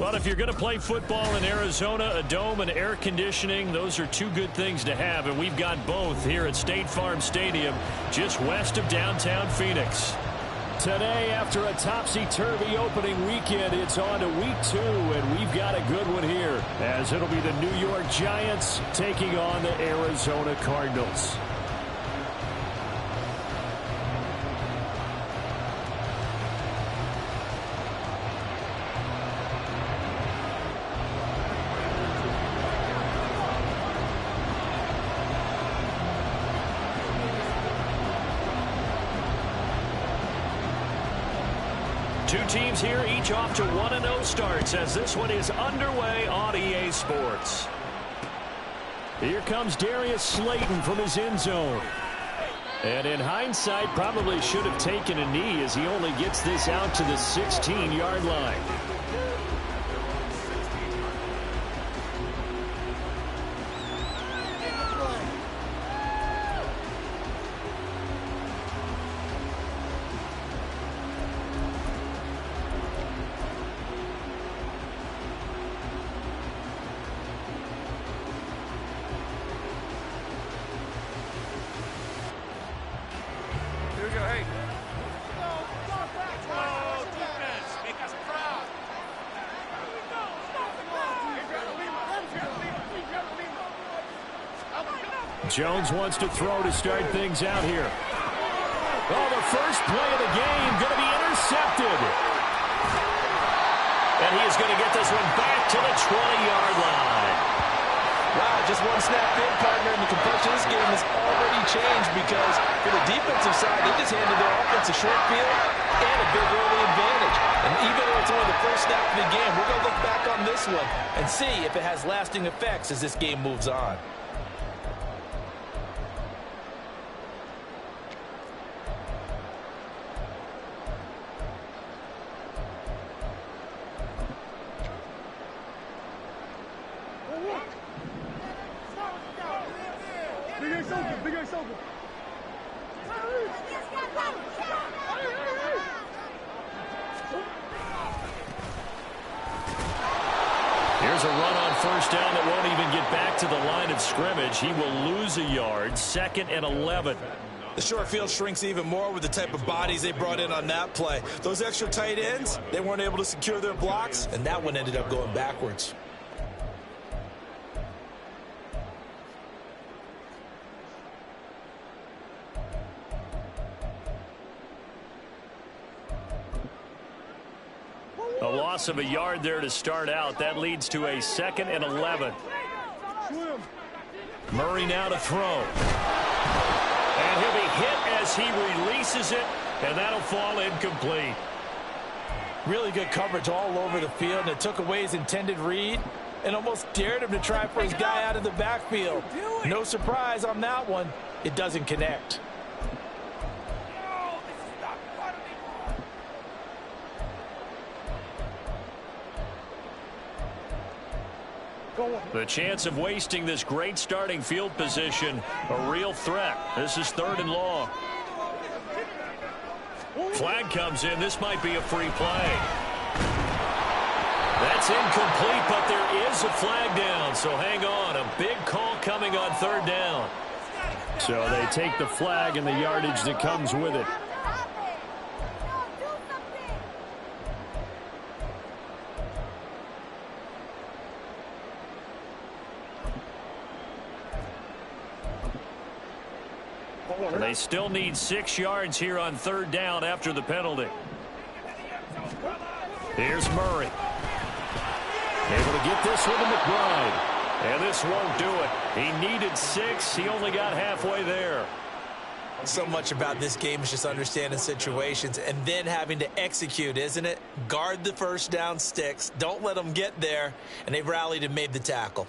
Well, if you're going to play football in Arizona, a dome and air conditioning, those are two good things to have, and we've got both here at State Farm Stadium, just west of downtown Phoenix. Today, after a topsy-turvy opening weekend, it's on to week 2, and we've got a good one here, as it'll be the New York Giants taking on the Arizona Cardinals. Two teams here, each off to 1-0 starts as this one is underway on EA Sports. Here comes Darius Slayton from his end zone. And in hindsight, probably should have taken a knee as he only gets this out to the 16-yard line. Jones wants to throw to start things out here. Oh, the first play of the game going to be intercepted. And he is going to get this one back to the 20-yard line. Wow, just one snap in, partner, and the complexion of this game has already changed because for the defensive side, they just handed their offense a short field and a big early advantage. And even though it's only the first snap of the game, we're going to look back on this one and see if it has lasting effects as this game moves on. Here's a run on first down that won't even get back to the line of scrimmage. He will lose a yard, 2nd and 11. The short field shrinks even more with the type of bodies they brought in on that play. Those extra tight ends, they weren't able to secure their blocks, and that one ended up going backwards. A loss of a yard there to start out. That leads to a 2nd and 11. Murray now to throw. And he'll be hit as he releases it, and that'll fall incomplete. Really good coverage all over the field, and it took away his intended read and almost dared him to try for his guy out of the backfield. No surprise on that one. It doesn't connect. The chance of wasting this great starting field position, a real threat. This is 3rd and long. Flag comes in. This might be a free play. That's incomplete, but there is a flag down, so hang on. A big call coming on 3rd down. So they take the flag and the yardage that comes with it. They still need 6 yards here on 3rd down after the penalty. Here's Murray. Able to get this one to McBride. And this won't do it. He needed 6. He only got halfway there. So much about this game is just understanding situations and then having to execute, isn't it? Guard the first down sticks. Don't let them get there. And they've rallied and made the tackle.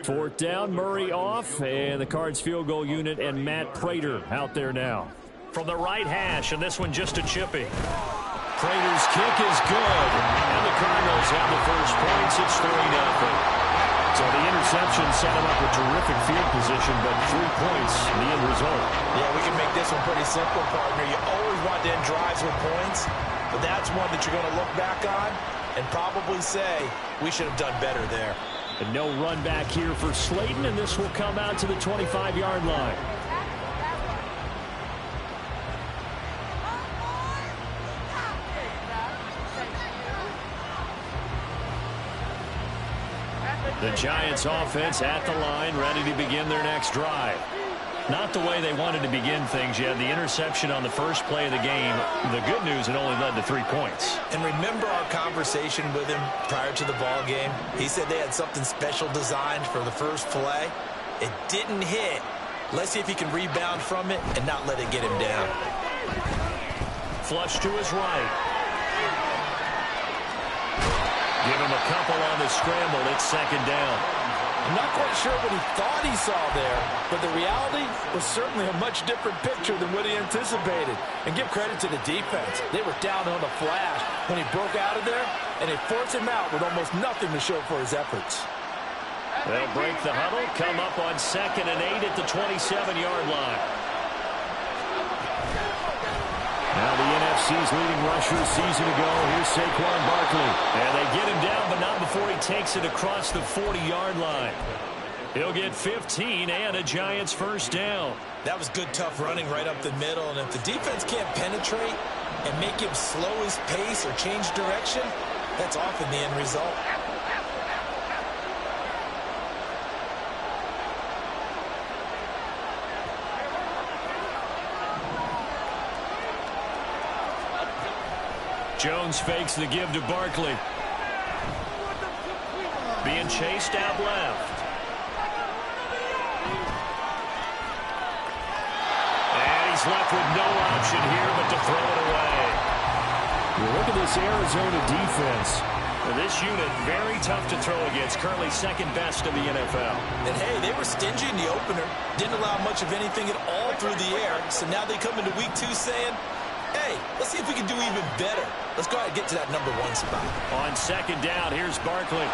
4th down, Murray off, and the Cards field goal unit and Matt Prater out there now. From the right hash, and this one just a chippy. Prater's kick is good, and the Cardinals have the first points. It's 3-0. So the interception set him up with terrific field position, but 3 points, the end result. Yeah, we can make this one pretty simple, partner. You always want to end drives with points, but that's one that you're going to look back on and probably say, we should have done better there. And no run back here for Slayton, and this will come out to the 25-yard line. The Giants offense at the line, ready to begin their next drive. Not the way they wanted to begin things. You had the interception on the first play of the game. The good news, it only led to 3 points. And remember our conversation with him prior to the ball game? He said they had something special designed for the first play. It didn't hit. Let's see if he can rebound from it and not let it get him down. Flush to his right. Give him a couple on the scramble. It's second down. I'm not quite sure what he thought he saw there, but the reality was certainly a much different picture than what he anticipated. And give credit to the defense. They were down on the flash when he broke out of there, and they forced him out with almost nothing to show for his efforts. They'll break the huddle, come up on 2nd and 8 at the 27-yard line. Now the NFC's leading rusher season ago. Here's Saquon Barkley. And they get him down, but not before he takes it across the 40-yard line. He'll get 15 and a Giants first down. That was good, tough running right up the middle. And if the defense can't penetrate and make him slow his pace or change direction, that's often the end result. Jones fakes the give to Barkley. Being chased out left. And he's left with no option here but to throw it away. Look at this Arizona defense. This unit, very tough to throw against. Currently second best of the NFL. And hey, they were stingy in the opener. Didn't allow much of anything at all through the air. So now they come into week 2 saying, hey, let's see if we can do even better. Let's go ahead and get to that number 1 spot. On second down, here's Barkley.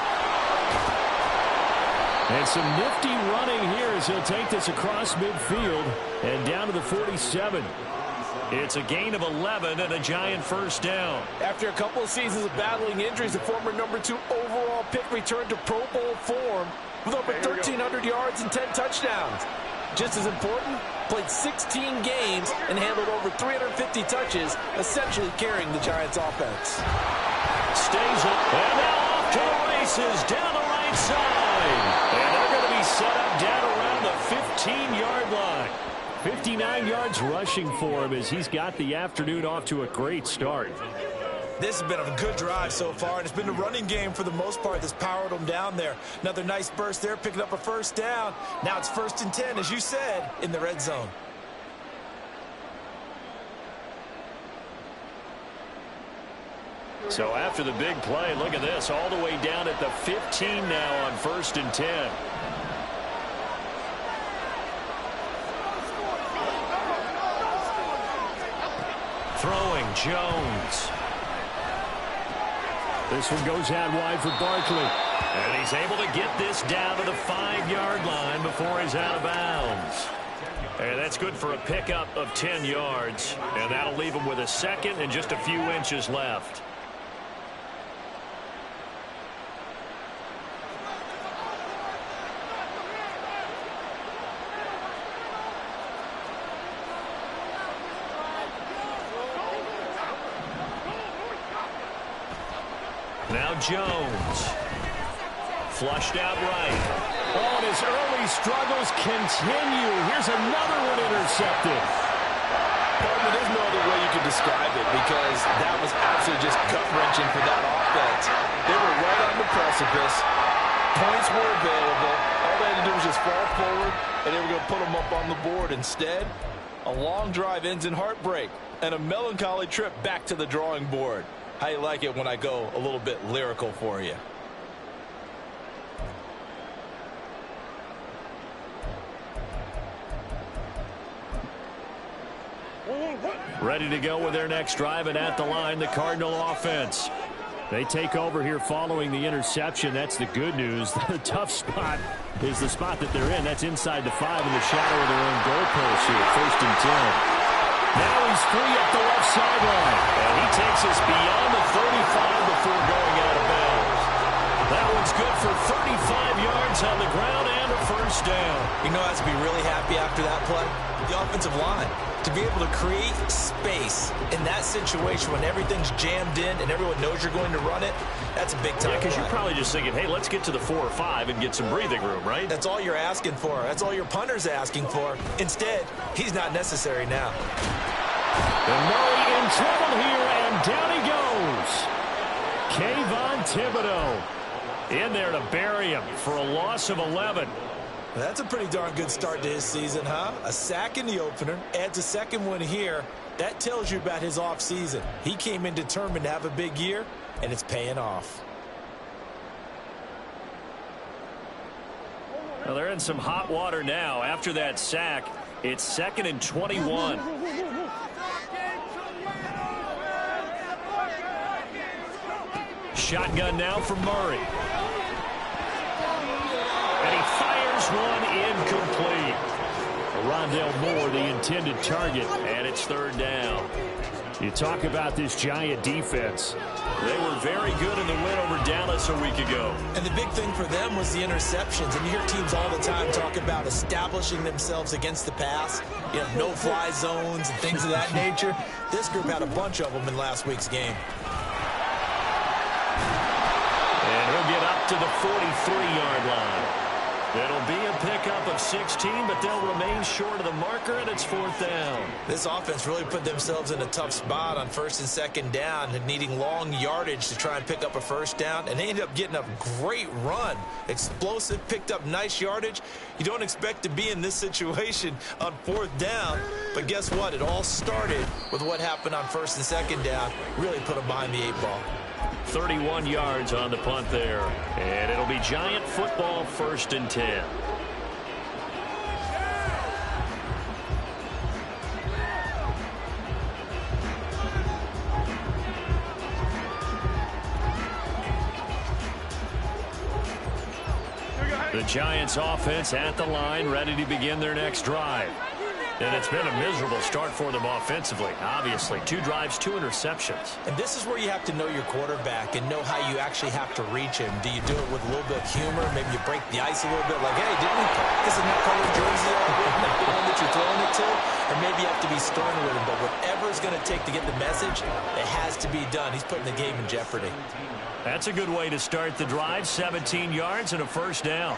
And some nifty running here as he'll take this across midfield and down to the 47. It's a gain of 11 and a Giant first down. After a couple of seasons of battling injuries, the former number 2 overall pick returned to Pro Bowl form with over 1,300 yards and 10 touchdowns. Just as important, played 16 games and handled over 350 touches, essentially carrying the Giants' offense. Stays up, and now off to the races, down the right side. And they're going to be set up down around the 15-yard line. 59 yards rushing for him as he's got the afternoon off to a great start. This has been a good drive so far, and it's been the running game for the most part that's powered them down there. Another nice burst there, picking up a first down. Now it's 1st and 10, as you said, in the red zone. So after the big play, look at this, all the way down at the 15 now on 1st and 10. Throwing, Jones. This one goes out wide for Barkley. And he's able to get this down to the 5-yard line before he's out of bounds. And that's good for a pickup of 10 yards. And that'll leave him with a second and just a few inches left. Now Jones. Flushed out right. Oh, and his early struggles continue. Here's another one intercepted. Partner, there's no other way you could describe it because that was absolutely just gut-wrenching for that offense. They were right on the precipice. Points were available. All they had to do was just fall forward, and they were going to put them up on the board. Instead, a long drive ends in heartbreak and a melancholy trip back to the drawing board. How you like it when I go a little bit lyrical for you? Ready to go with their next drive, and at the line, the Cardinal offense. They take over here following the interception. That's the good news. The tough spot is the spot that they're in. That's inside the 5 in the shadow of their own goalpost here. 1st and 10. Now he's free up the left sideline. And he takes us beyond the 35 before going out of bounds. That one's good for 35 yards on the ground and a 1st down. You know, has to be really happy after that play. The offensive line. To be able to create space in that situation when everything's jammed in and everyone knows you're going to run it, that's a big time. Yeah, because you're probably just thinking, hey, let's get to the 4 or 5 and get some breathing room, right? That's all you're asking for. That's all your punter's asking for. Instead, he's not necessary now. And Murray in trouble here, and down he goes. Kayvon Thibodeaux in there to bury him for a loss of 11. That's a pretty darn good start to his season, huh? A sack in the opener, adds a 2nd one here. That tells you about his offseason. He came in determined to have a big year, and it's paying off. Well, they're in some hot water now. After that sack, it's 2nd and 21. Shotgun now for Murray. And he fires one incomplete. Rondale Moore, the intended target, and it's 3rd down. You talk about this Giant defense. They were very good in the win over Dallas a week ago. And the big thing for them was the interceptions. And you hear teams all the time talk about establishing themselves against the pass. You know, no-fly zones and things of that nature. This group had a bunch of them in last week's game. And he'll get up to the 43-yard line. It'll be a pickup of 16, but they'll remain short of the marker, and it's 4th down. This offense really put themselves in a tough spot on 1st and 2nd down, and needing long yardage to try and pick up a 1st down, and they ended up getting a great run. Explosive, picked up nice yardage. You don't expect to be in this situation on 4th down, but guess what? It all started with what happened on 1st and 2nd down. Really put them behind the 8 ball. 31 yards on the punt there. And it'll be Giant football, 1st and 10. The Giants offense at the line, ready to begin their next drive. And it's been a miserable start for them offensively, obviously. 2 drives, 2 interceptions. And this is where you have to know your quarterback and know how you actually have to reach him. Do you do it with a little bit of humor? Maybe you break the ice a little bit, like, hey, didn't we practice in that color jersey already? Like the one that you're throwing it to? Or maybe you have to be stern with him. But whatever it's going to take to get the message, it has to be done. He's putting the game in jeopardy. That's a good way to start the drive. 17 yards and a 1st down.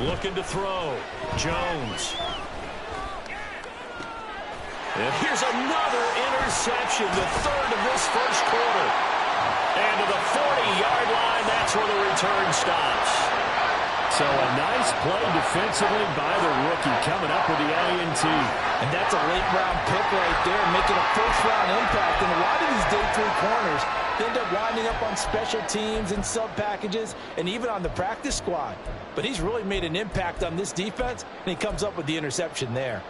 Looking to throw. Jones. And here's another interception, the 3rd of this 1st quarter. And to the 40-yard line, that's where the return stops. So a nice play defensively by the rookie coming up with the INT. And that's a late-round pick right there, making a 1st-round impact. And a lot of these day 3 corners end up winding up on special teams and sub-packages and even on the practice squad. But he's really made an impact on this defense, and he comes up with the interception there.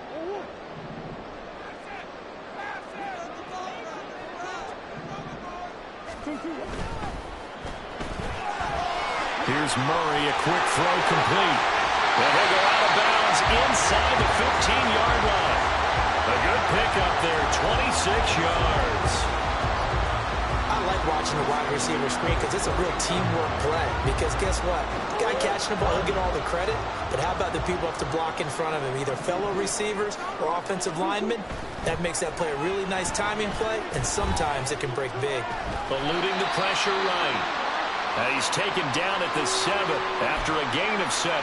Here's Murray, a quick throw complete. And he'll go out of bounds inside the 15-yard line. A good pickup there, 26 yards. I like watching the wide receiver screen because it's a real teamwork play. Because guess what? The guy catching the ball, he'll get all the credit. But how about the people up to block in front of him, either fellow receivers or offensive linemen? That makes that play a really nice timing play, and sometimes it can break big. Eluding the pressure right. He's taken down at the 7 after a gain of 7.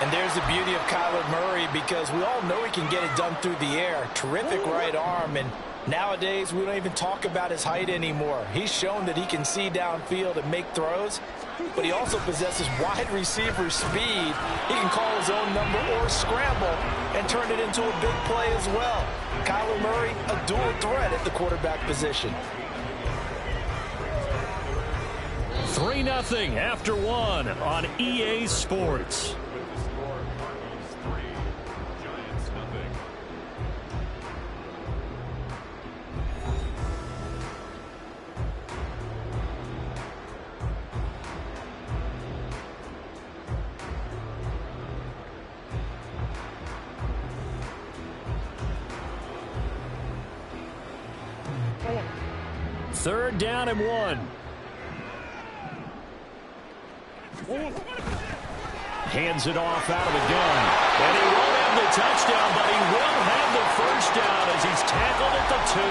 And there's the beauty of Kyler Murray, because we all know he can get it done through the air. Terrific right arm, and nowadays we don't even talk about his height anymore. He's shown that he can see downfield and make throws, but he also possesses wide receiver speed. He can call his own number or scramble and turn it into a big play as well. Kyler Murray, a dual threat at the quarterback position. 3-0 after one on EA Sports. Third down and 1. Hands it off out of the gun. And he won't have the touchdown, but he will have the first down as he's tackled at the 2.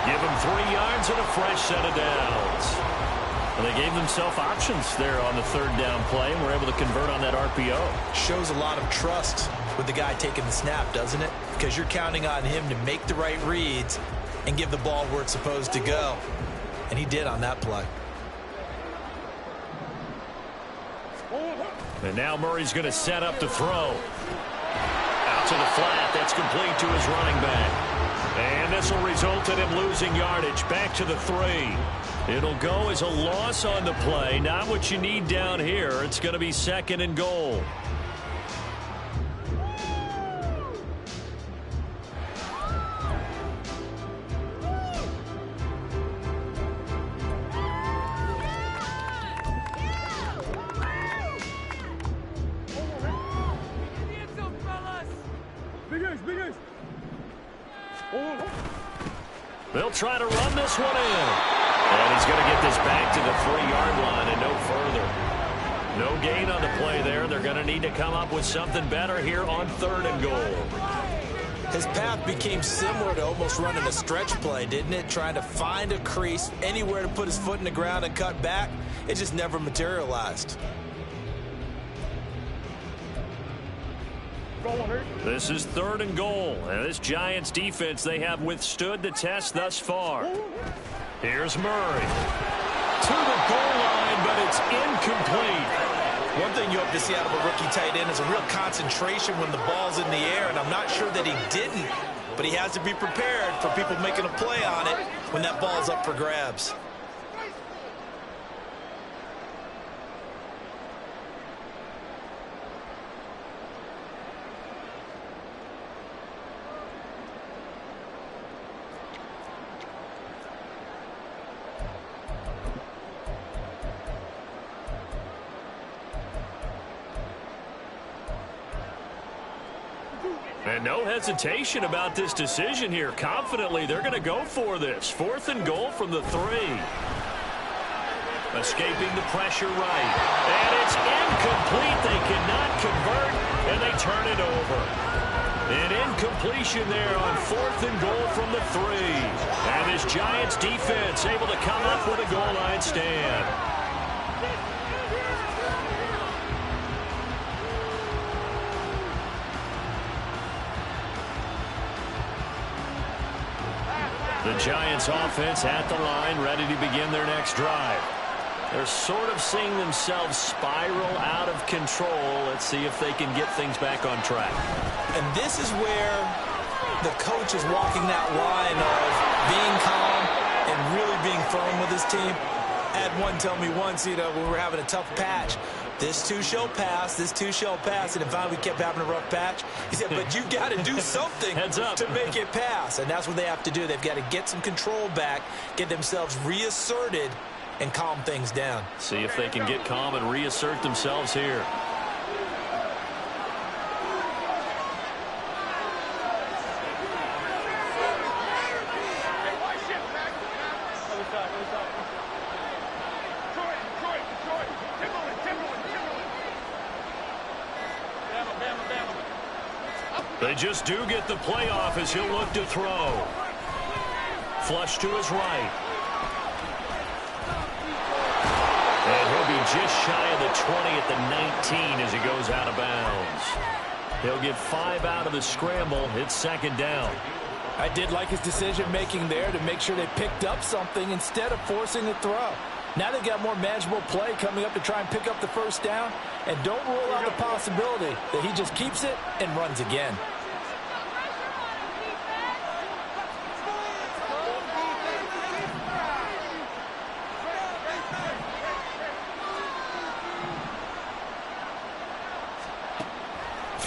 Give him 3 yards and a fresh set of downs. And they gave themselves options there on the third down play and were able to convert on that RPO. Shows a lot of trust with the guy taking the snap, doesn't it? Because you're counting on him to make the right reads and give the ball where it's supposed to go. And he did on that play. And now Murray's going to set up to throw. Out to the flat. That's complete to his running back. And this will result in him losing yardage. Back to the 3. It'll go as a loss on the play. Not what you need down here. It's going to be 2nd and goal. They'll try to run this one in. And he's going to get this back to the 3-yard line and no further. No gain on the play there. They're going to need to come up with something better here on 3rd and goal. His path became similar to almost running a stretch play, didn't it? Trying to find a crease, anywhere to put his foot in the ground and cut back. It just never materialized. This is 3rd and goal. And this Giants defense, they have withstood the test thus far. Here's Murray. To the goal line, but it's incomplete. One thing you hope to see out of a rookie tight end is a real concentration when the ball's in the air, and I'm not sure that he didn't, but he has to be prepared for people making a play on it when that ball's up for grabs. And no hesitation about this decision here. Confidently, they're going to go for this. 4th and goal from the 3. Escaping the pressure right. And it's incomplete. They cannot convert, and they turn it over. An incompletion there on 4th and goal from the 3. And this Giants defense able to come up with a goal line stand. The Giants offense at the line, ready to begin their next drive. They're sort of seeing themselves spiral out of control. Let's see if they can get things back on track. And this is where the coach is walking that line of being calm and really being firm with his team. I had one tell me once, when we were having a tough patch, this too shall pass, this too shall pass, and finally we kept having a rough patch. He said, but you got to do something to make it pass, and that's what they have to do. They've got to get some control back, get themselves reasserted, and calm things down. See if they can get calm and reassert themselves here. They just do get the playoff as he'll look to throw. Flush to his right. And he'll be just shy of the 20 at the 19 as he goes out of bounds. He'll get 5 out of the scramble. It's 2nd down. I did like his decision-making there to make sure they picked up something instead of forcing the throw. Now they've got more manageable play coming up to try and pick up the first down. And don't rule out the possibility that he just keeps it and runs again.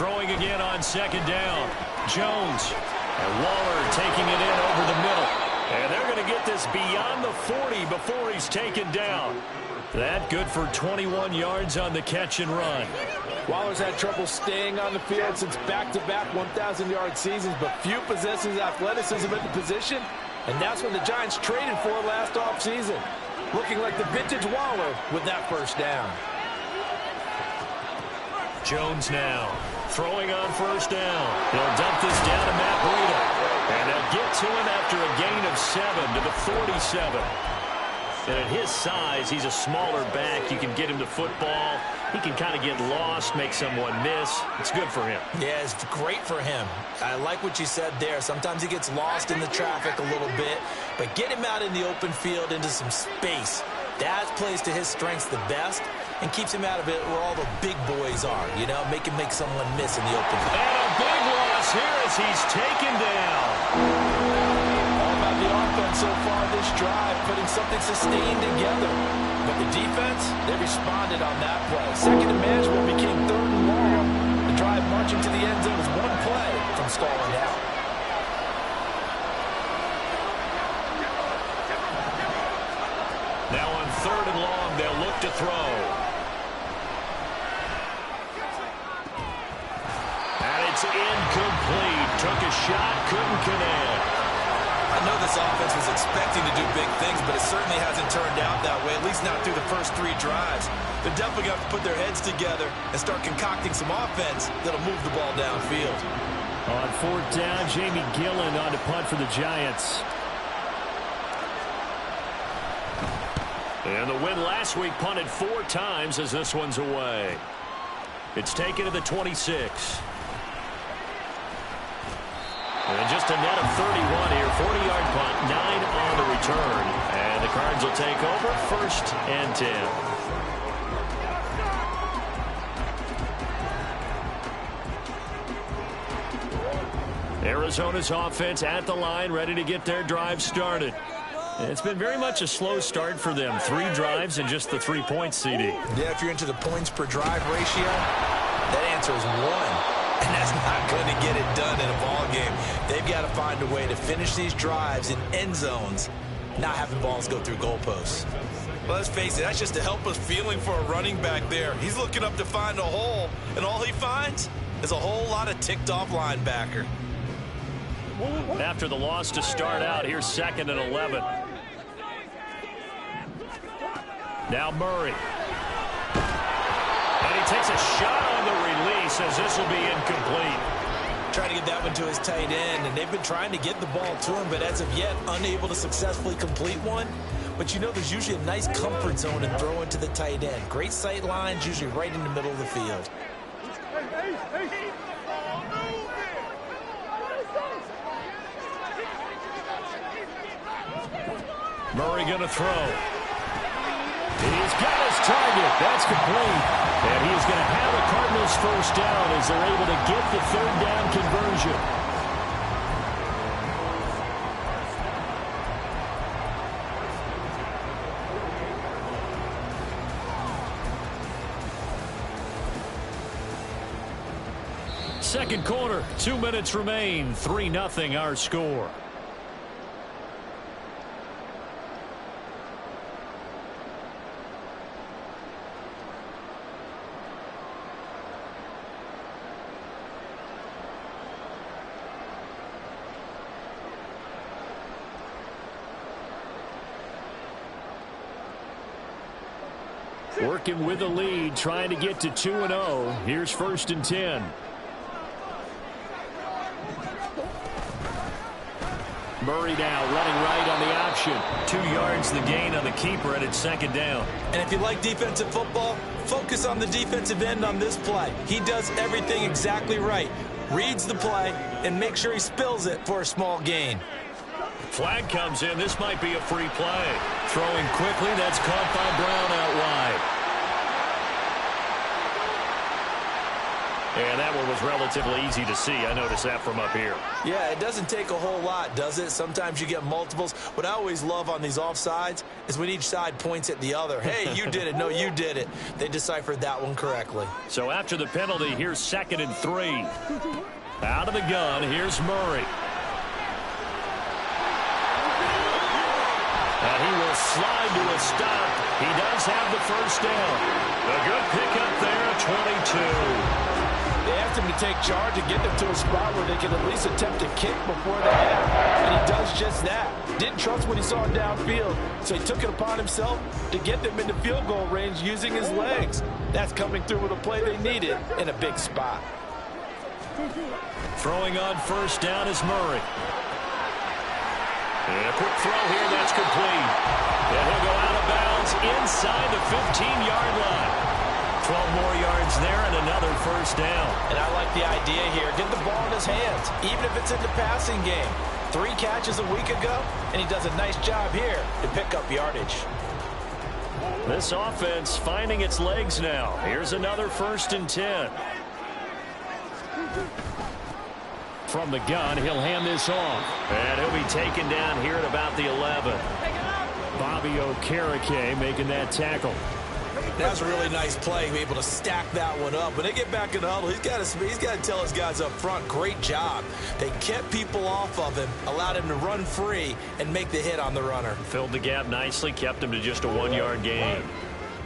Throwing again on second down. Jones. And Waller taking it in over the middle. And they're going to get this beyond the 40 before he's taken down. That good for 21 yards on the catch and run. Waller's had trouble staying on the field since back-to-back 1,000-yard seasons, but few possesses athleticism at the position, and that's what the Giants traded for last offseason. Looking like the vintage Waller with that first down. Jones now throwing on first down. They'll dump this down to Matt Breida, and they'll get to him after a gain of 7 to the 47. And at his size, he's a smaller back. You can get him to football. He can kind of get lost, make someone miss. It's good for him. Yeah, it's great for him. I like what you said there. Sometimes he gets lost in the traffic a little bit, but get him out in the open field into some space. That plays to his strengths the best and keeps him out of it where all the big boys are, you know, make him make someone miss in the open field. And a big loss here as he's taken down. The offense so far this drive, putting something sustained together. But the defense, they responded on that play. Second and manageable became third and long. The drive marching to the end zone is one play from stalling out. Now on third and long, they'll look to throw. And it's incomplete. Took a shot, couldn't connect. I know this offense was expecting to do big things, but it certainly hasn't turned out that way, at least not through the first 3 drives. They're definitely going to have to put their heads together and start concocting some offense that'll move the ball downfield. On fourth down, Jamie Gillen on to punt for the Giants. And the win last week punted 4 times as this one's away. It's taken to the 26. And just a net of 31 here. 40-yard punt, 9 on the return. And the Cards will take over first and 10. Arizona's offense at the line, ready to get their drive started. It's been very much a slow start for them. 3 drives and just the 3 points, CD. Yeah, if you're into the points per drive ratio, that answer is 1. And that's not going to get it done in a ball game. They've got to find a way to finish these drives in end zones, not having balls go through goalposts. Well, let's face it, that's just a helpless feeling for a running back there. He's looking up to find a hole, and all he finds is a whole lot of ticked-off linebacker. After the loss to start out, here's 2nd and 11. Now Murray. And he takes a shot on the release as this will be incomplete. Trying to get that one to his tight end, and they've been trying to get the ball to him, but as of yet, unable to successfully complete one. But you know there's usually a nice comfort zone in throwing to the tight end. Great sight lines, usually right in the middle of the field. Murray going to throw. He's got his target. That's complete. And he's going to have a Cardinals first down as they're able to get the 3rd down conversion. Second quarter, 2 minutes remain. 3-0 our score. Working with the lead, trying to get to 2-0. Here's 1st and 10. Murray now running right on the option. 2 yards the gain on the keeper, and it's 2nd down. And if you like defensive football, focus on the defensive end on this play. He does everything exactly right. Reads the play and makes sure he spills it for a small gain. Flag comes in. This might be a free play. Throwing quickly. That's caught by Brown out wide. And that one was relatively easy to see. I noticed that from up here. Yeah, it doesn't take a whole lot, does it? Sometimes you get multiples. What I always love on these offsides is when each side points at the other. Hey, you did it. No, you did it. They deciphered that one correctly. So after the penalty, here's 2nd and 3. Out of the gun, here's Murray. And he will slide to a stop. He does have the first down. A good pickup there at 22. They asked him to take charge and get them to a spot where they can at least attempt a kick before the half. And he does just that. Didn't trust what he saw downfield, so he took it upon himself to get them into field goal range using his legs. That's coming through with a play they needed in a big spot. Throwing on first down is Murray. And a quick throw here, that's complete. And he'll go out of bounds inside the 15-yard line. 12 more yards there and another first down. And I like the idea here. Get the ball in his hands, even if it's in the passing game. 3 catches a week ago, and he does a nice job here to pick up yardage. This offense finding its legs now. Here's another 1st and 10. From the gun, he'll hand this off. And he'll be taken down here at about the 11. Bobby Okereke making that tackle. That was a really nice play, to be able to stack that one up. When they get back in the huddle, he's got to tell his guys up front, great job. They kept people off of him, allowed him to run free, and make the hit on the runner. Filled the gap nicely, kept him to just a 1-yard gain.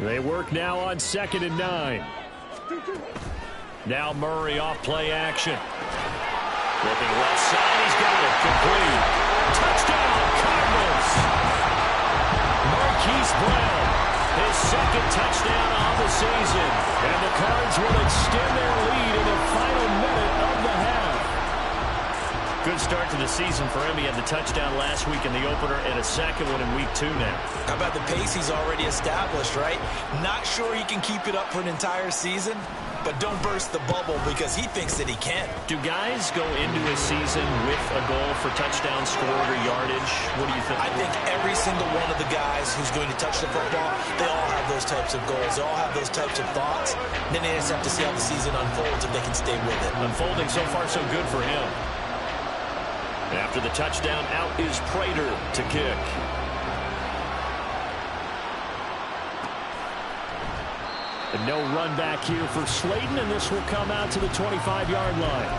They work now on 2nd and 9. Now Murray off play action. Looking left side, he's got it. Complete. Touchdown, Cardinals. Marquise Brown, his 2nd touchdown on the season. And the Cards will extend their lead in the final minute of the half. Good start to the season for him. He had the touchdown last week in the opener and a second one in week 2 now. How about the pace he's already established, right? Not sure he can keep it up for an entire season, but don't burst the bubble because he thinks that he can. Do guys go into a season with a goal for touchdown scored or yardage? What do you think? I think every single one of the guys who's going to touch the football, they all have those types of goals. They all have those types of thoughts. Then they just have to see how the season unfolds if they can stay with it. Unfolding so far so good for him. After the touchdown, out is Prater to kick. And no run back here for Slayton, and this will come out to the 25-yard line.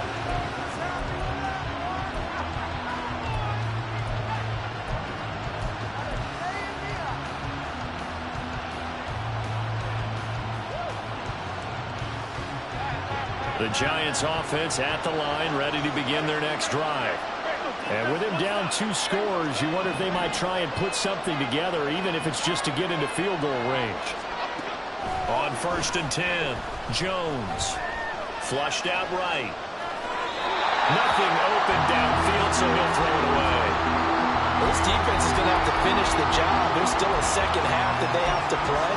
The Giants offense at the line, ready to begin their next drive. And with him down 2 scores, you wonder if they might try and put something together, even if it's just to get into field goal range. On 1st and 10, Jones. Flushed out right. Nothing open downfield, so he'll throw it away. This defense is going to have to finish the job. There's still a second half that they have to play.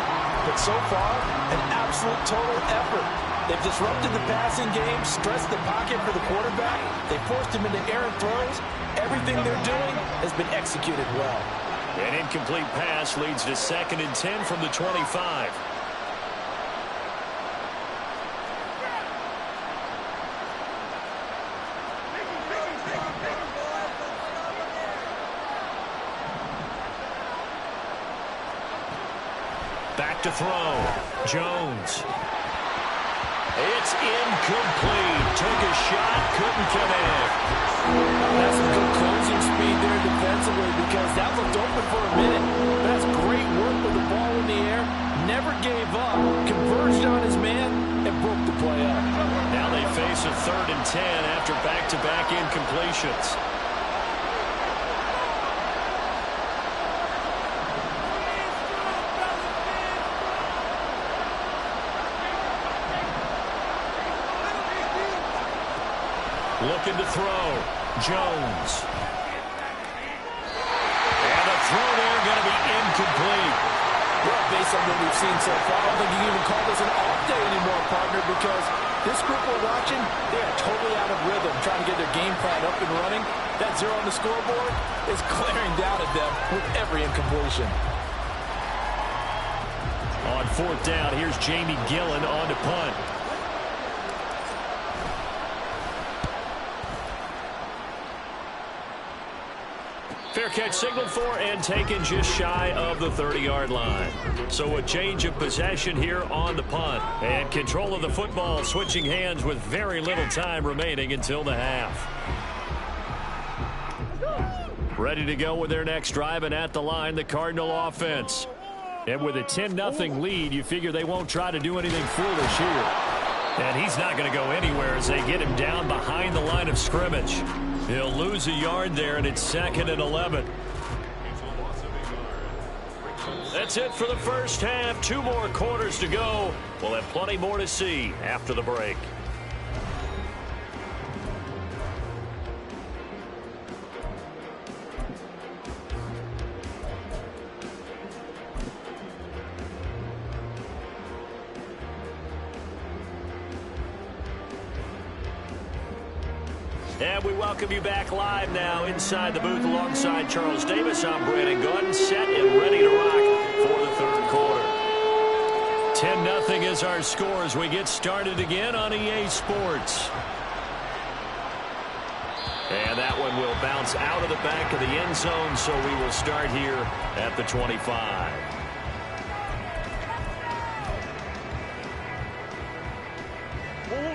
But so far, an absolute total effort. They've disrupted the passing game, stressed the pocket for the quarterback. They forced him into errant throws. Everything they're doing has been executed well. An incomplete pass leads to 2nd and 10 from the 25. Back to throw. Jones. It's incomplete. Took a shot, couldn't connect. That's some good closing speed there defensively because that looked open for a minute. But that's great work with the ball in the air. Never gave up. Converged on his man and broke the play up. Now they face a 3rd and 10 after back-to-back incompletions. Looking to throw. Jones. And a throw there going to be incomplete. Well, based on what we've seen so far, I don't think you can even call this an off day anymore, partner, because this group we're watching, they are totally out of rhythm, trying to get their game plan up and running. That 0 on the scoreboard is glaring down at them with every incompletion. On 4th down, here's Jamie Gillen on to punt. Fair catch signaled for and taken just shy of the 30-yard line. So a change of possession here on the punt. And control of the football switching hands with very little time remaining until the half. Ready to go with their next drive, and at the line, the Cardinal offense. And with a 10-0 lead, you figure they won't try to do anything foolish here. And he's not going to go anywhere as they get him down behind the line of scrimmage. He'll lose a yard there, and it's 2nd and 11. That's it for the first half. 2 more quarters to go. We'll have plenty more to see after the break. And we welcome you back live now inside the booth alongside Charles Davis. I'm Brandon Gaudin, set and ready to rock for the third quarter. 10-0 is our score as we get started again on EA Sports. And that one will bounce out of the back of the end zone, so we will start here at the 25.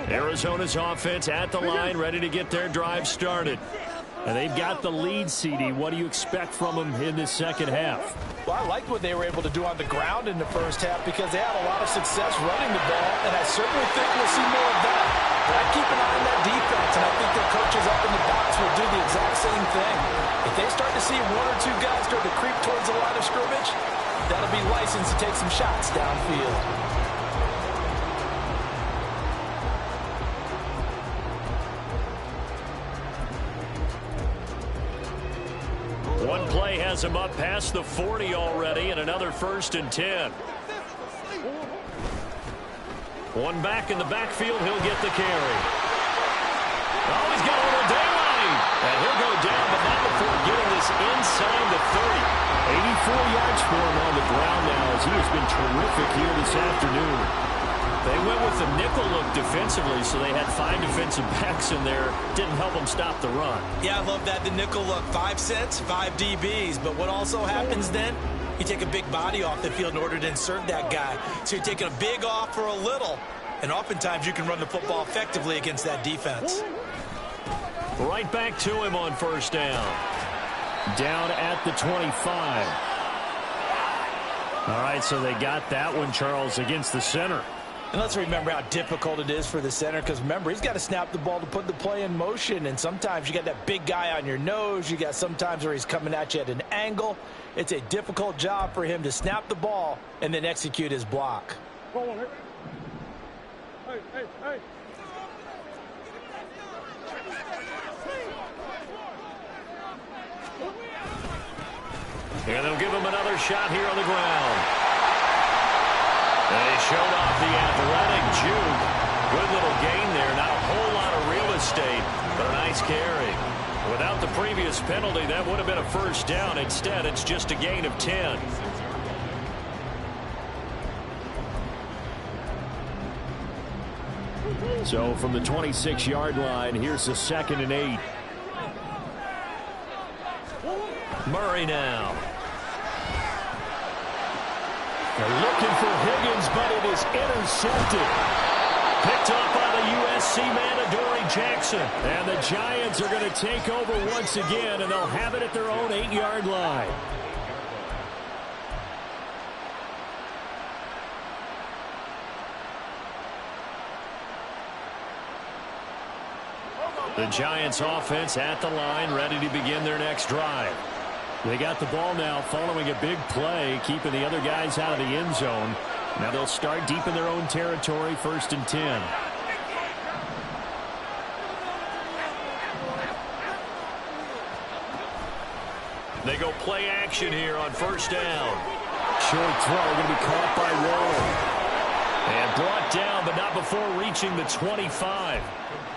Arizona's offense at the line, ready to get their drive started. And they've got the lead, CD. What do you expect from them in this second half? Well, I liked what they were able to do on the ground in the first half because they had a lot of success running the ball, and I certainly think we'll see more of that. But I keep an eye on that defense, and I think their coaches up in the box will do the exact same thing. If they start to see 1 or 2 guys start to creep towards the line of scrimmage, that'll be license to take some shots downfield. One play has him up past the 40 already, and another 1st and 10. One back in the backfield, he'll get the carry. Oh, he's got a little daylight. And he'll go down, but not before getting this inside the 30. 84 yards for him on the ground now as he has been terrific here this afternoon. They went with the nickel look defensively, so they had 5 defensive backs in there. Didn't help them stop the run. Yeah, I love that, the nickel look. 5 sets, 5 DBs. But what also happens then, you take a big body off the field in order to insert that guy. So you're taking a big off for a little. And oftentimes you can run the football effectively against that defense. Right back to him on 1st down. Down at the 25. All right, so they got that one, Charles, against the center. And let's remember how difficult it is for the center, because remember, he's got to snap the ball to put the play in motion, and sometimes you got that big guy on your nose. You got sometimes where he's coming at you at an angle. It's a difficult job for him to snap the ball and then execute his block. And they'll give him another shot here on the ground. They showed off the athletic juke. Good little gain there. Not a whole lot of real estate, but a nice carry. Without the previous penalty, that would have been a 1st down. Instead, it's just a gain of 10. So from the 26-yard line, here's the 2nd and 8. Murray now. They're looking for Higgins, but it is intercepted. Picked up by the USC man, Adoree Jackson. And the Giants are going to take over once again, and they'll have it at their own 8-yard line. The Giants offense at the line, ready to begin their next drive. They got the ball now following a big play, keeping the other guys out of the end zone. Now they'll start deep in their own territory, 1st and 10. They go play action here on 1st down. Short throw, going to be caught by Rolle. And brought down, but not before reaching the 25.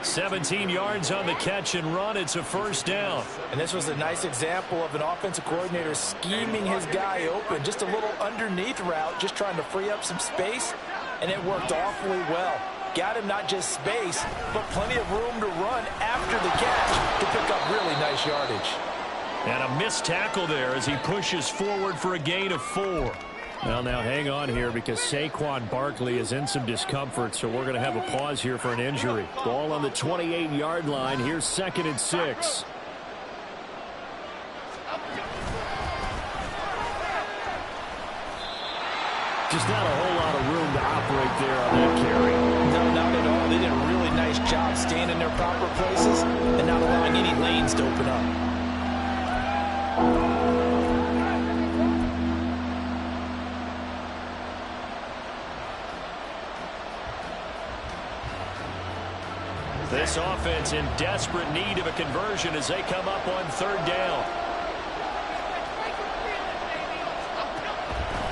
17 yards on the catch and run. It's a 1st down. And this was a nice example of an offensive coordinator scheming his guy open. Just a little underneath route, just trying to free up some space, and it worked awfully well. Got him not just space, but plenty of room to run after the catch to pick up really nice yardage. And a missed tackle there as he pushes forward for a gain of 4. Well, now hang on here because Saquon Barkley is in some discomfort, so we're going to have a pause here for an injury. Ball on the 28-yard line. Here's 2nd and 6. Just not a whole lot of room to operate there on that carry. No, not at all. They did a really nice job staying in their proper places and not allowing any lanes to open up. This offense in desperate need of a conversion as they come up on 3rd down.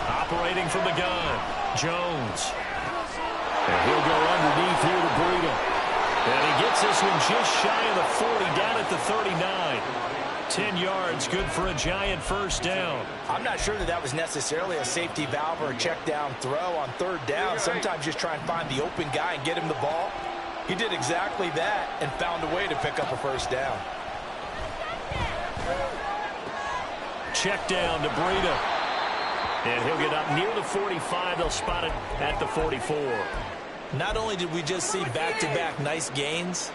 Operating from the gun, Jones. And he'll go underneath here to Breida. And he gets this one just shy of the 40, down at the 39. 10 yards, good for a Giant first down. I'm not sure that was necessarily a safety valve or a check down throw on 3rd down. Sometimes just try and find the open guy and get him the ball. He did exactly that and found a way to pick up a first down. Check down to Breida. And he'll get up near the 45. They'll spot it at the 44. Not only did we just see back-to-back nice gains,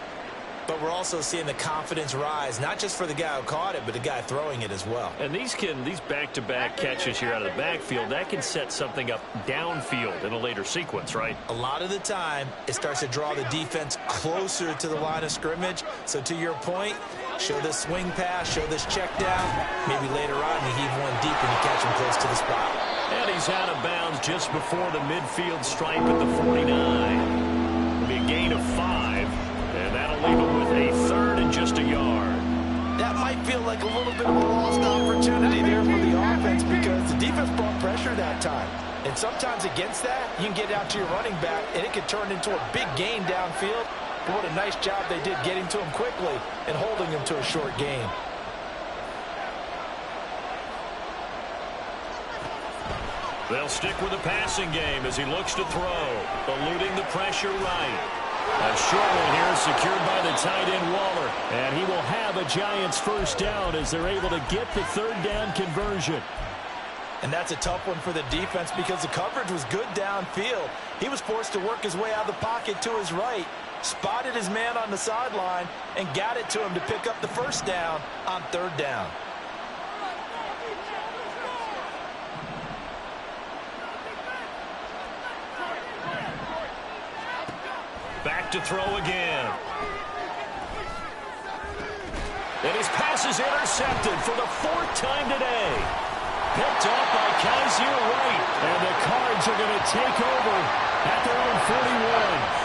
but we're also seeing the confidence rise, not just for the guy who caught it, but the guy throwing it as well. And these back-to-back catches here out of the backfield, that can set something up downfield in a later sequence, right? A lot of the time, it starts to draw the defense closer to the line of scrimmage. So to your point, show this swing pass, show this check down. Maybe later on, you heave one deep and you catch him close to the spot. And he's out of bounds just before the midfield stripe at the 49. It'll be a gain of 5. And that'll leave him with a 3rd and just a yard. That might feel like a little bit of a lost opportunity there for the offense because the defense brought pressure that time. And sometimes against that, you can get out to your running back, and it can turn into a big gain downfield. But what a nice job they did getting to him quickly and holding him to a short gain. They'll stick with the passing game as he looks to throw, eluding the pressure right. A short one here secured by the tight end Waller. And he will have a Giants first down as they're able to get the 3rd down conversion. And that's a tough one for the defense because the coverage was good downfield. He was forced to work his way out of the pocket to his right, spotted his man on the sideline, and got it to him to pick up the first down on 3rd down. Back to throw again. And his pass is intercepted for the 4th time today. Picked off by Kaiser White. And the Cards are going to take over at their own 41.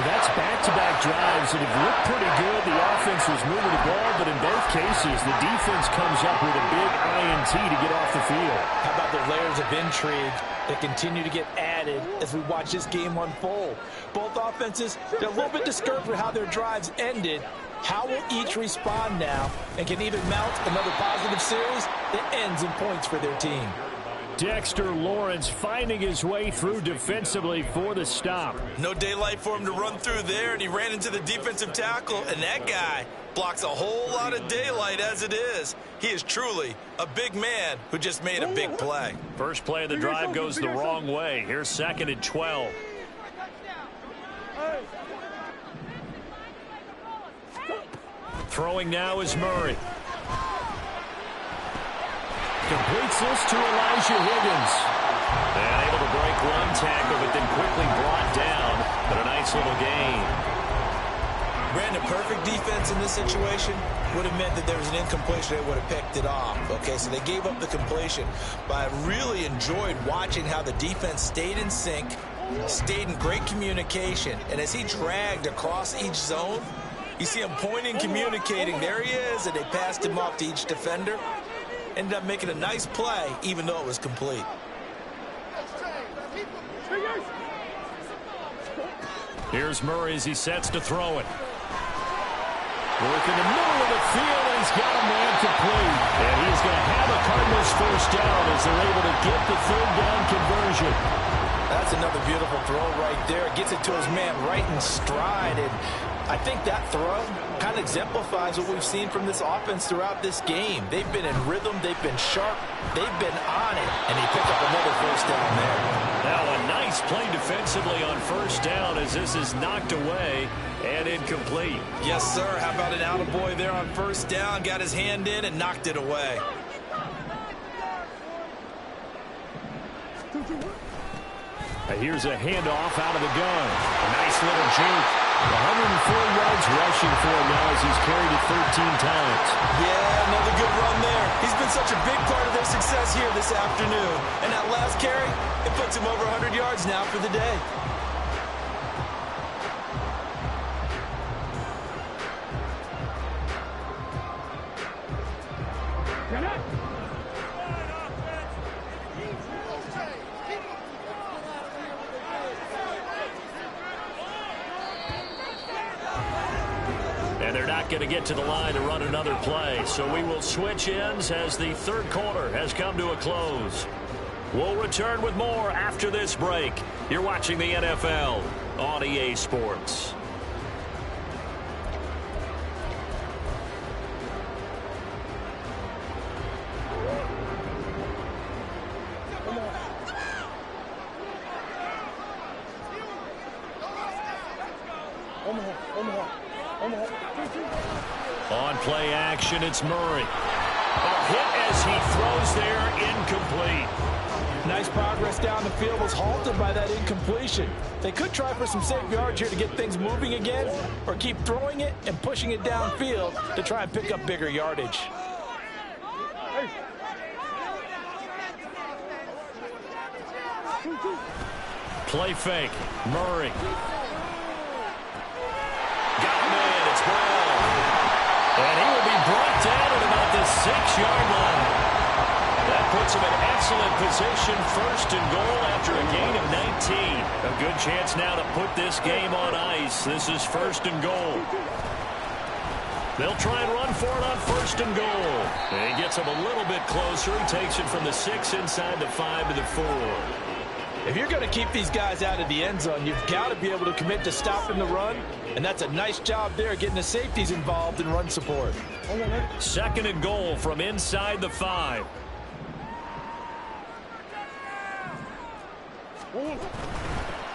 That's back-to-back drives that have looked pretty good. The offense was moving the ball, but in both cases, the defense comes up with a big INT to get off the field. How about the layers of intrigue that continue to get added as we watch this game unfold? Both offenses, they're a little bit discouraged with how their drives ended. How will each respond now and can even mount another positive series that ends in points for their team? Dexter Lawrence finding his way through defensively for the stop. No daylight for him to run through there, and he ran into the defensive tackle, and that guy blocks a whole lot of daylight as it is. He is truly a big man who just made a big play. First play of the drive goes the wrong way. Here's 2nd and 12. Throwing now is Murray. Completes this to Elijah Higgins. And able to break one tackle, but then quickly brought down. But a nice little gain. Brandon, perfect defense in this situation would have meant that there was an incompletion. They would have picked it off. Okay, so they gave up the completion. But I really enjoyed watching how the defense stayed in sync, stayed in great communication. And as he dragged across each zone, you see him pointing, communicating. There he is, and they passed him off to each defender. Ended up making a nice play, even though it was complete. Here's Murray as he sets to throw it. Work in the middle of the field, and he's got a man complete. And he's going to have a Cardinals first down as they're able to get the 3rd down conversion. That's another beautiful throw right there. Gets it to his man right in stride. And I think that throw kind of of exemplifies what we've seen from this offense throughout this game. They've been in rhythm. They've been sharp. They've been on it. And he picked up another first down there. Now a nice play defensively on first down as this is knocked away and incomplete. Yes, sir. How about an attaboy there on first down? Got his hand in and knocked it away. Here's a handoff out of the gun. A nice little juke. 104 yards rushing for him now as he's carried it 13 times. Yeah, another good run there. He's been such a big part of their success here this afternoon. And that last carry, it puts him over 100 yards now for the day. And they're not going to get to the line to run another play. So we will switch ends as the third quarter has come to a close. We'll return with more after this break. You're watching the NFL on EA Sports. On play action, it's Murray. A hit as he throws there, incomplete. Nice progress down the field was halted by that incompletion. They could try for some safe yards here to get things moving again, or keep throwing it and pushing it downfield to try and pick up bigger yardage. Play fake, Murray. Got him in, it's Brown. And he will be brought down at about the 6-yard line. That puts him in excellent position, first and goal after a gain of 19. A good chance now to put this game on ice. This is first and goal. They'll try and run for it on first and goal. And he gets him a little bit closer. He takes it from the 6 inside the 5 to the 4. If you're going to keep these guys out of the end zone, you've got to be able to commit to stopping the run, and that's a nice job there getting the safeties involved in run support. Second and goal from inside the 5.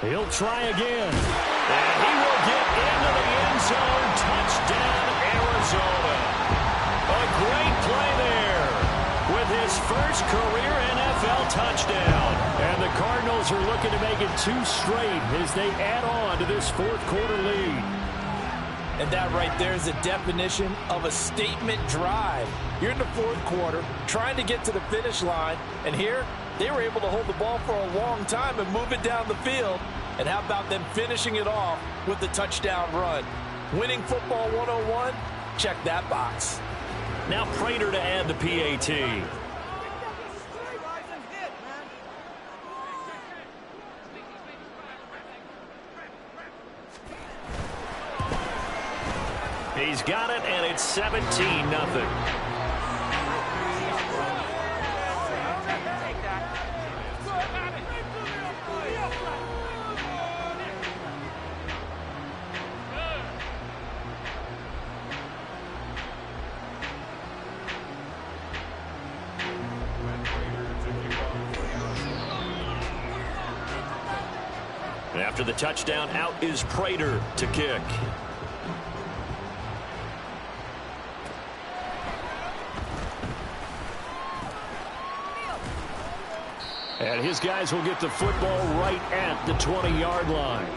He'll try again. And he will get into the end zone. Touchdown, Arizona. A great play there with his first career NFL touchdown. And the Cardinals are looking to make it 2 straight as they add on to this fourth quarter lead. And that right there is the definition of a statement drive. You're in the fourth quarter, trying to get to the finish line, and here they were able to hold the ball for a long time and move it down the field. And how about them finishing it off with the touchdown run? Winning football 101? Check that box. Now Prater to add the PAT. He's got it, and it's 17-0. After the touchdown, out is Prater to kick. And his guys will get the football right at the 20-yard line.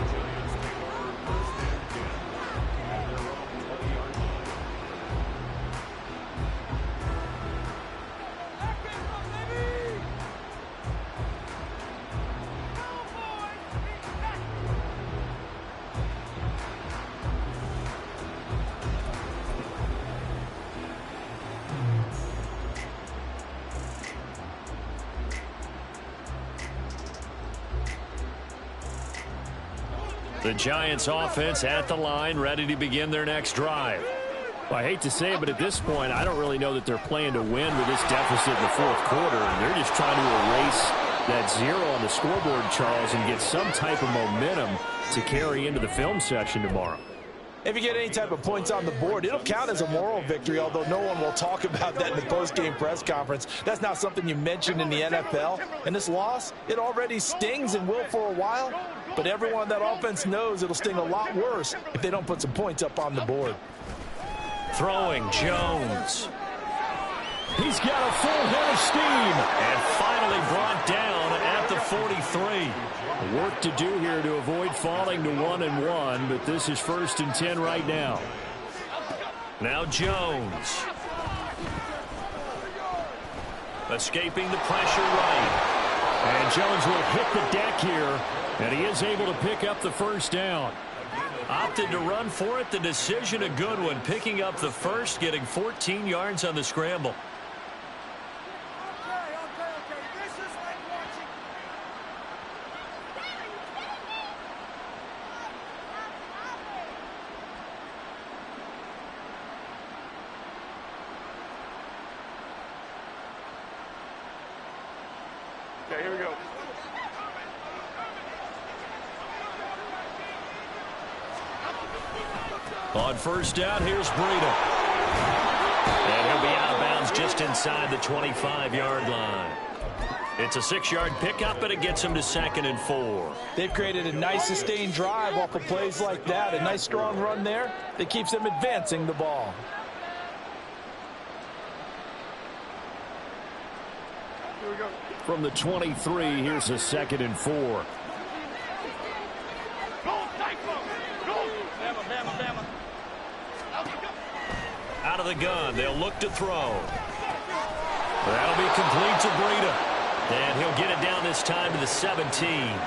The Giants offense at the line, ready to begin their next drive. Well, I hate to say it, but at this point, I don't really know that they're playing to win with this deficit in the fourth quarter. They're just trying to erase that 0 on the scoreboard, Charles, and get some type of momentum to carry into the film session tomorrow. If you get any type of points on the board, it'll count as a moral victory, although no one will talk about that in the post-game press conference. That's not something you mention in the NFL. And this loss, it already stings and will for a while, but everyone on that offense knows it'll sting a lot worse if they don't put some points up on the board. Throwing Jones. He's got a full head of steam. And finally brought down at the 43. Work to do here to avoid falling to 1-1, but this is 1st and 10 right now. Now Jones. Escaping the pressure right. And Jones will hit the deck here, and he is able to pick up the first down. Opted to run for it. The decision a good one. Picking up the first, getting 14 yards on the scramble. Okay, here we go. On first down, here's Breida. And he'll be out of bounds just inside the 25-yard line. It's a 6-yard pickup, and it gets him to 2nd and 4. They've created a nice sustained drive off of plays like that. A nice strong run there that keeps them advancing the ball. Here we go. From the 23, here's a 2nd and 4. Go, Cyclone! Go! Bama, Bama, Bama. Out of the gun, they'll look to throw. That'll be complete to Breida. And he'll get it down this time to the 17.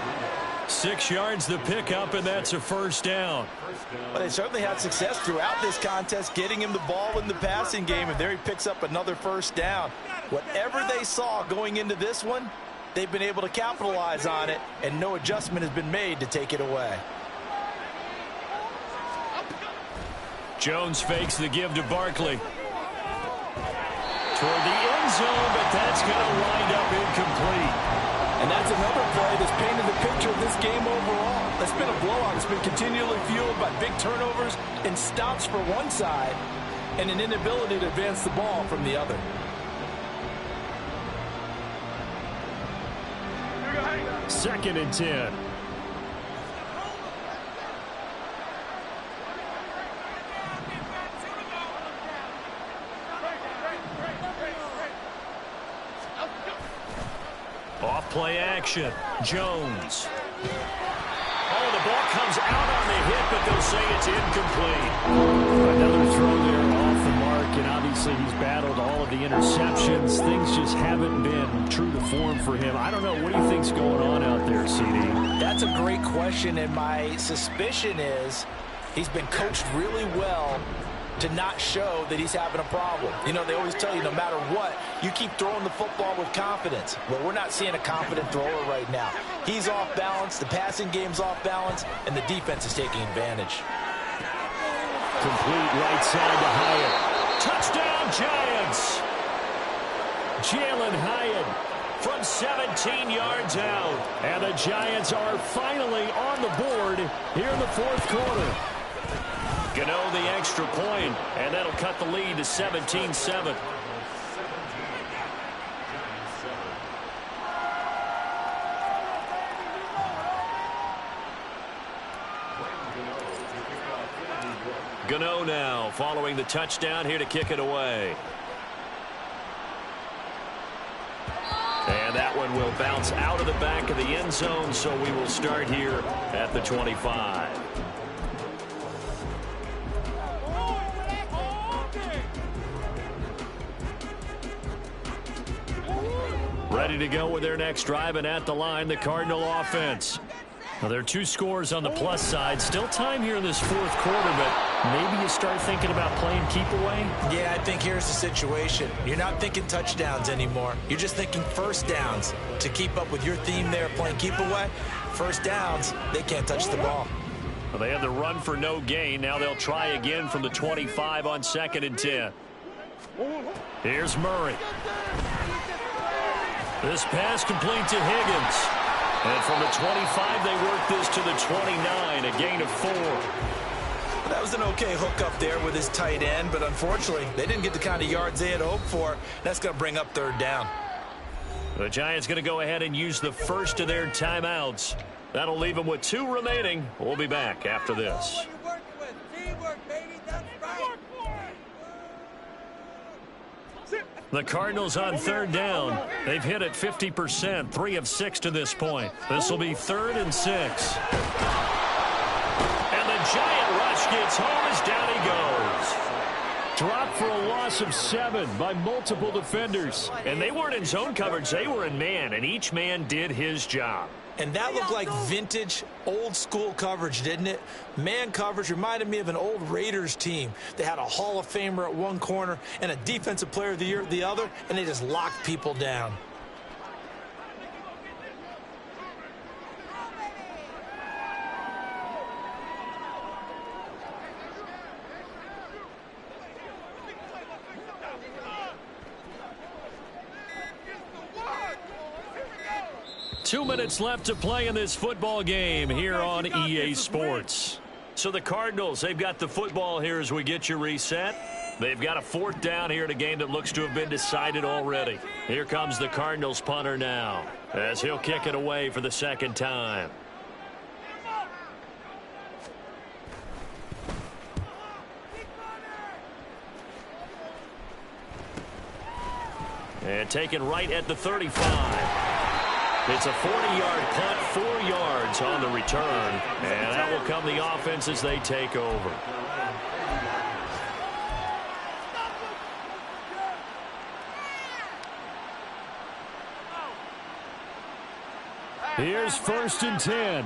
6 yards the pickup, and that's a first down. Well, they certainly had success throughout this contest, getting him the ball in the passing game, and there he picks up another first down. Whatever they saw going into this one, they've been able to capitalize on it, and no adjustment has been made to take it away. Jones fakes the give to Barkley. Toward the end zone, but that's going to wind up incomplete. And that's another play that's painted the picture of this game overall. That's been a blowout. It's been continually fueled by big turnovers and stops for one side and an inability to advance the ball from the other. Second and 10. Off play action. Jones. Oh, the ball comes out on the hit, but they'll say it's incomplete. Another throw there off the mark, and obviously he's battled all of the interceptions. Things just haven't been true to form for him. I don't know. What do you think's going on out there, CD? That's a great question, and my suspicion is he's been coached really well to not show that he's having a problem. You know, they always tell you no matter what, you keep throwing the football with confidence. Well, we're not seeing a confident thrower right now. He's off balance, the passing game's off balance, and the defense is taking advantage. Complete right side to Hyatt. Touchdown, Giants! Jalen Hyatt from 17 yards out. And the Giants are finally on the board here in the fourth quarter. Gano the extra point, and that'll cut the lead to 17-7. Gano now following the touchdown here to kick it away. And that one will bounce out of the back of the end zone, so we will start here at the 25. Ready to go with their next drive, and at the line, the Cardinal offense. Now, there are 2 scores on the plus side. Still time here in this fourth quarter, but maybe you start thinking about playing keep away? Yeah, I think here's the situation. You're not thinking touchdowns anymore. You're just thinking first downs. To keep up with your theme there, playing keep away, first downs, they can't touch the ball. Well, they had the run for no gain. Now they'll try again from the 25 on 2nd and 10. Here's Murray. This pass complete to Higgins. And from the 25, they work this to the 29, a gain of 4. That was an okay hook up there with his tight end, but unfortunately, they didn't get the kind of yards they had hoped for. That's going to bring up third down. The Giants going to go ahead and use the first of their timeouts. That'll leave them with 2 remaining. We'll be back after this. The Cardinals on third down. They've hit it 50%, 3 of 6 to this point. This will be 3rd and 6. And the Giant rush gets home as down he goes. Dropped for a loss of 7 by multiple defenders. And they weren't in zone coverage. They were in man, and each man did his job. And that looked like vintage, old-school coverage, didn't it? Man coverage reminded me of an old Raiders team. They had a Hall of Famer at one corner and a Defensive Player of the Year at the other, and they just locked people down. Two minutes left to play in this football game here on EA Sports. So the Cardinals, they've got the football here as we get you reset. They've got a 4th down here in a game that looks to have been decided already. Here comes the Cardinals punter now as he'll kick it away for the 2nd time. And taken right at the 35. It's a 40-yard punt, 4 yards on the return. And that will come the offense as they take over. Here's 1st and 10.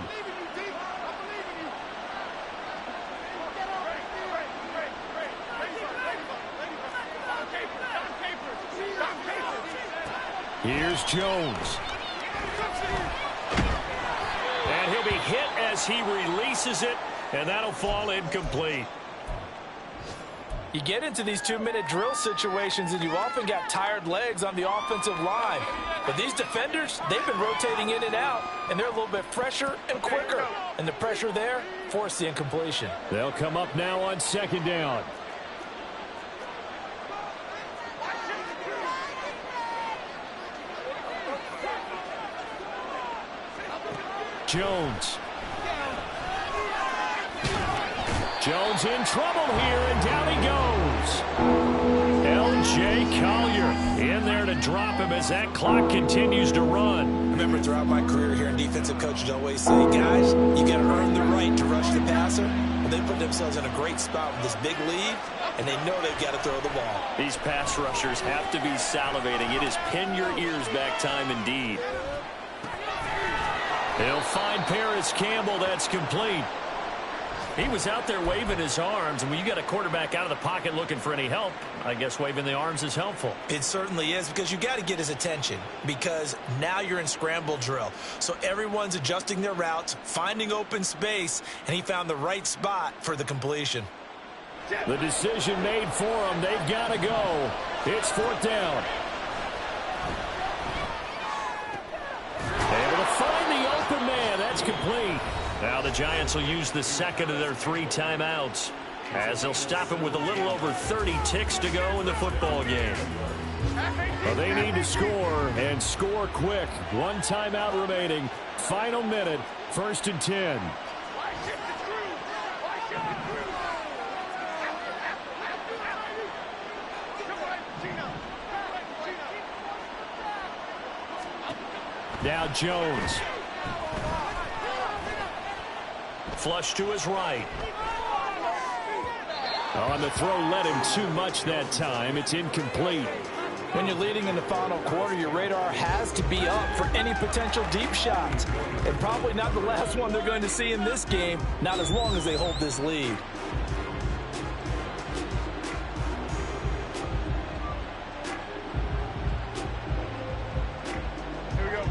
Here's Jones. And he'll be hit as he releases it, and that'll fall incomplete. You get into these 2-minute drill situations, and you often got tired legs on the offensive line. But these defenders, they've been rotating in and out, and they're a little bit fresher and quicker. And the pressure there forced the incompletion. They'll come up now on 2nd down. Jones. Jones in trouble here, and down he goes. L.J. Collier in there to drop him as that clock continues to run. Remember, throughout my career here in defensive coaches always say, guys, you got to earn the right to rush the passer. Well, they put themselves in a great spot with this big lead, and they know they've got to throw the ball. These pass rushers have to be salivating. It is pin your ears back time indeed. He'll find Paris Campbell. That's complete. He was out there waving his arms, and when you got a quarterback out of the pocket looking for any help, I guess waving the arms is helpful. It certainly is, because you got to get his attention, because now you're in scramble drill. So everyone's adjusting their routes, finding open space, and he found the right spot for the completion. The decision made for him. They've got to go. It's 4th down. Able to find the open man. That's complete. Now the Giants will use the 2nd of their 3 timeouts as they'll stop him with a little over 30 ticks to go in the football game. Well, they need to score, and score quick. 1 timeout remaining. Final minute, 1st and 10. Now Jones. Flush to his right. On the throw, led him too much that time. It's incomplete. When you're leading in the final quarter, your radar has to be up for any potential deep shots. And probably not the last one they're going to see in this game, not as long as they hold this lead.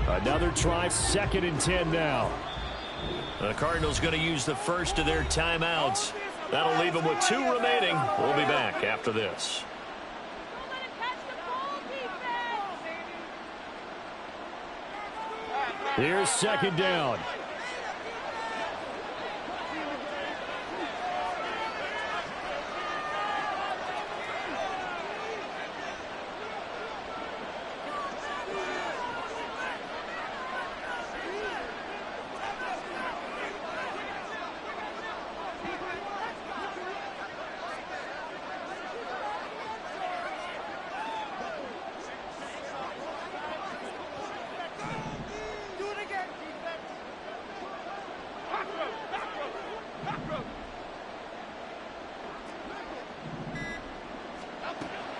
Another try, 2nd and 10 now. The Cardinals going to use the first of their timeouts. That'll leave them with 2 remaining. We'll be back after this. Here's 2nd down.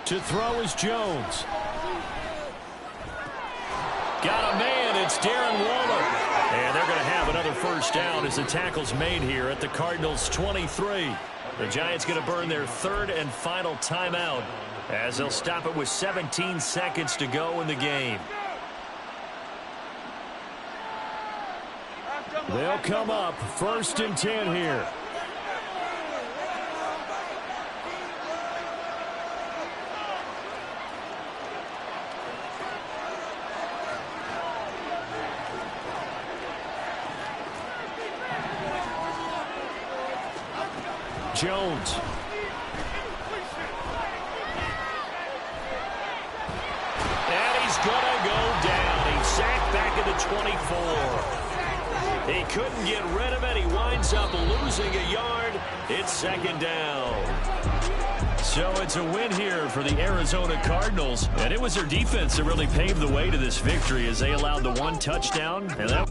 To throw is Jones. Got a man. It's Darren Waller. And they're going to have another first down as the tackle's made here at the Cardinals' 23. The Giants going to burn their third and final timeout as they'll stop it with 17 seconds to go in the game. They'll come up 1st and 10 here. Jones. And he's going to go down. He's sacked back at the 24. He couldn't get rid of it. He winds up losing a yard. It's 2nd down. So it's a win here for the Arizona Cardinals. And it was their defense that really paved the way to this victory as they allowed the 1 touchdown. And that